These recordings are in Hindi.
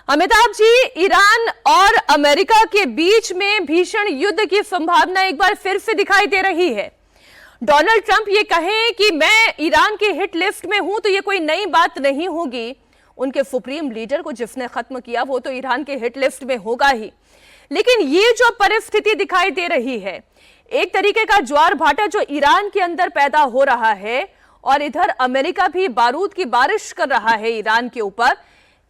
अमिताभ जी, ईरान और अमेरिका के बीच में भीषण युद्ध की संभावना एक बार फिर से दिखाई दे रही है। डोनाल्ड ट्रंप ये कहें कि मैं ईरान की हिट लिस्ट में हूं तो ये कोई नई बात नहीं होगी। उनके सुप्रीम लीडर को जिसने खत्म किया वो तो ईरान के हिट लिस्ट में होगा ही। लेकिन ये जो परिस्थिति दिखाई दे रही है, एक तरीके का ज्वार भाटा जो ईरान के अंदर पैदा हो रहा है और इधर अमेरिका भी बारूद की बारिश कर रहा है ईरान के ऊपर,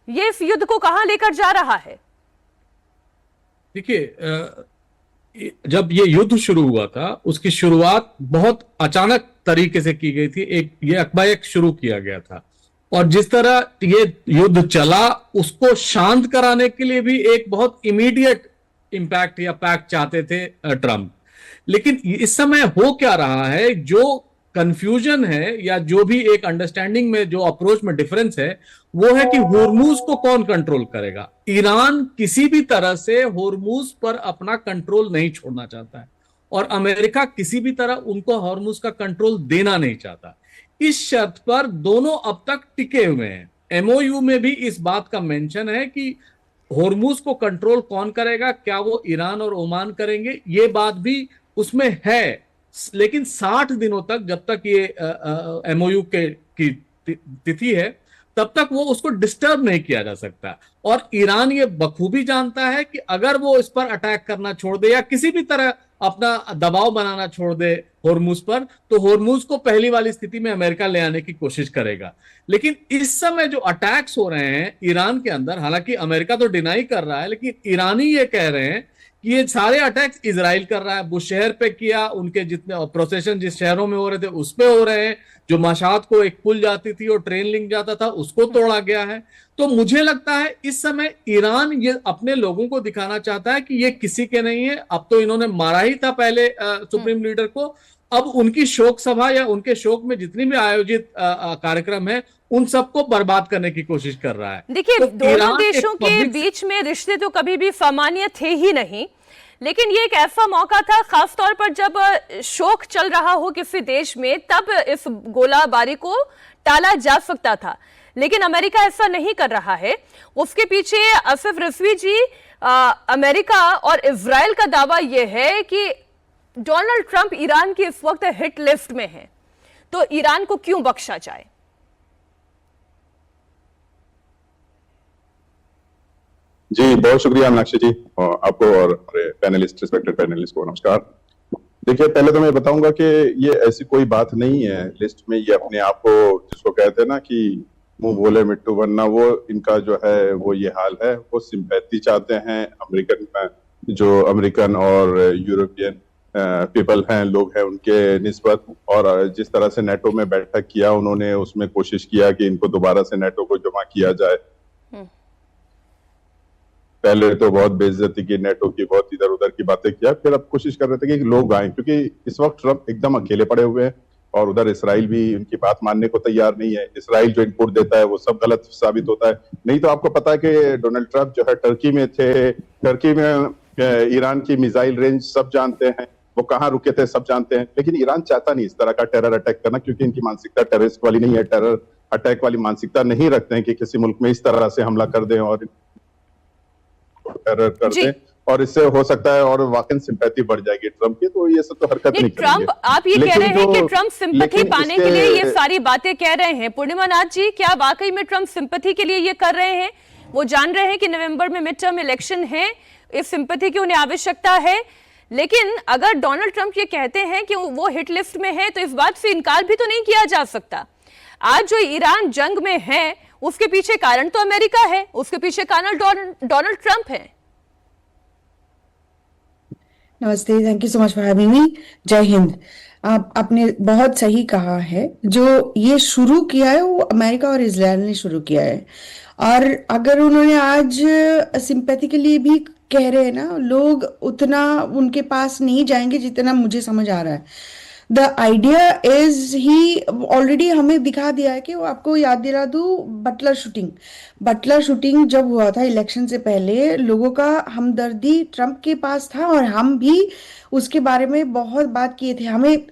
ये इस युद्ध को कहां लेकर जा रहा है? देखिए, जब ये युद्ध शुरू हुआ था उसकी शुरुआत बहुत अचानक तरीके से की गई थी। ये अकबायक शुरू किया गया था और जिस तरह ये युद्ध चला उसको शांत कराने के लिए भी एक बहुत इमीडिएट इंपैक्ट या पैक्ट चाहते थे ट्रंप। लेकिन इस समय हो क्या रहा है, जो कंफ्यूजन है या जो भी एक अंडरस्टैंडिंग में जो अप्रोच में डिफरेंस है वो है कि होर्मुज को कौन कंट्रोल करेगा। ईरान किसी भी तरह से होर्मुज पर अपना कंट्रोल नहीं छोड़ना चाहता है और अमेरिका किसी भी तरह उनको होर्मुज का कंट्रोल देना नहीं चाहता। इस शर्त पर दोनों अब तक टिके हुए हैं। एमओयू में भी इस बात का मेंशन है कि होर्मुज को कंट्रोल कौन करेगा, क्या वो ईरान और ओमान करेंगे, ये बात भी उसमें है। लेकिन 60 दिनों तक, जब तक ये एमओयू की तिथि है, तब तक वो उसको डिस्टर्ब नहीं किया जा सकता। और ईरान ये बखूबी जानता है कि अगर वो इस पर अटैक करना छोड़ दे या किसी भी तरह अपना दबाव बनाना छोड़ दे होर्मुज पर, तो होर्मुज को पहली वाली स्थिति में अमेरिका ले आने की कोशिश करेगा। लेकिन इस समय जो अटैक्स हो रहे हैं ईरान के अंदर, हालांकि अमेरिका तो डिनाई कर रहा है, लेकिन ईरानी ये कह रहे हैं कि ये सारे अटैक्स इजराइल कर रहा है। बुश शहर पे किया, उनके जितने प्रोसेशन जिस शहरों में हो रहे थे उस पे हो रहे हैं। जो मशाद को एक पुल जाती थी और ट्रेन लिंक जाता था उसको तोड़ा गया है। तो मुझे लगता है इस समय ईरान ये अपने लोगों को दिखाना चाहता है कि ये किसी के नहीं है। अब तो इन्होंने मारा ही था पहले सुप्रीम लीडर को, अब उनकी शोक सभा या उनके शोक में जितनी भी आयोजित कार्यक्रम है उन सबको बर्बाद करने की कोशिश कर रहा है। देखिए, तो दोनों देशों के बीच में रिश्ते तो कभी भी सामान्य थे ही नहीं, लेकिन ये एक ऐसा मौका था, खासतौर पर जब शोक चल रहा हो किसी देश में, तब इस गोलाबारी को टाला जा सकता था। लेकिन अमेरिका ऐसा नहीं कर रहा है। उसके पीछे आसिफ रिजवी जी, अमेरिका और इजराइल का दावा यह है कि डोनाल्ड ट्रंप ईरान की इस वक्त हिट लिस्ट में है, तो ईरान को क्यों बख्शा जाए? जी, बहुत शुक्रिया मीनाक्षी जी, आपको और हमारे पैनलिस्ट, रिस्पेक्टेड पैनलिस्ट को नमस्कार। देखिए, पहले तो मैं बताऊंगा कि ये ऐसी कोई बात नहीं है लिस्ट में। ये अपने आप को, जिसको कहते हैं ना कि मुंह बोले मिट्टू बनना, वो इनका जो है वो ये हाल है। वो सिंपैथी चाहते हैं जो अमेरिकन और यूरोपियन पीपल हैं, लोग हैं, उनके निस्बत। और जिस तरह से नेटो में बैठक किया उन्होंने, उसमें कोशिश किया कि इनको दोबारा से नेटो को जमा किया जाए। पहले तो बहुत बेइज्जती की, नेटो की बहुत इधर उधर की बातें किया, फिर अब कोशिश कर रहे थे कि लोग आए, क्योंकि इस वक्त ट्रंप एकदम अकेले पड़े हुए हैं और उधर इसराइल भी उनकी बात मानने को तैयार नहीं है। इसराइल जो इनपुट देता है वो सब गलत साबित होता है। नहीं तो आपको पता है कि डोनाल्ड ट्रंप जो है टर्की में थे, टर्की में ईरान की मिसाइल रेंज सब जानते हैं, वो कहाँ रुके थे सब जानते हैं। लेकिन ईरान चाहता नहीं इस तरह का टेरर अटैक करना, क्योंकि इनकी मानसिकता टेररिस्ट वाली नहीं है, टेरर अटैक वाली मानसिकता नहीं रखते हैं कि किसी मुल्क में इस तरह से हमला कर दें और टेरर कर दें, और इससे हो सकता है और वाकई सिंपैथी बढ़ जाएगी ट्रंप की। तो ये सब तो हरकत नहीं करेंगे। ट्रंप, आप ये कह रहे हैं कि ट्रंप सिंपैथी पाने के लिए ये सारी बातें कह रहे हैं। पूर्णिमा नाथ जी, क्या वाकई में ट्रंप सिंपैथी के लिए ये कर रहे हैं? वो जान रहे हैं कि नवंबर में मिड टर्म इलेक्शन है, इस सिंपैथी की उन्हें आवश्यकता है। लेकिन अगर डोनाल्ड ट्रंप ये कहते हैं कि वो हिट लिस्ट में है, तो इस बात से इनकार भी तो नहीं किया जा सकता। आज जो ईरान जंग में है उसके पीछे कारण तो अमेरिका है, उसके पीछे कारण डोनाल्ड ट्रंप है। नमस्ते, thank you so much for having me. जय हिंद। आपने बहुत सही कहा है, जो ये शुरू किया है वो अमेरिका और इजराइल ने शुरू किया है। और अगर उन्होंने आज सिंपैथी के लिए भी कह रहे हैं ना, लोग उतना उनके पास नहीं जाएंगे जितना मुझे समझ आ रहा है। The idea is he already हमें दिखा दिया है कि वो, आपको याद दिला दूं, बटलर शूटिंग जब हुआ था इलेक्शन से पहले, लोगों का हमदर्दी ट्रंप के पास था और हम भी उसके बारे में बहुत बात किए थे। हमें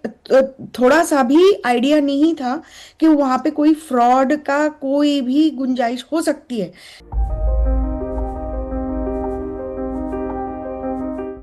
थोड़ा सा भी आइडिया नहीं था कि वहां पे कोई फ्रॉड का कोई भी गुंजाइश हो सकती है।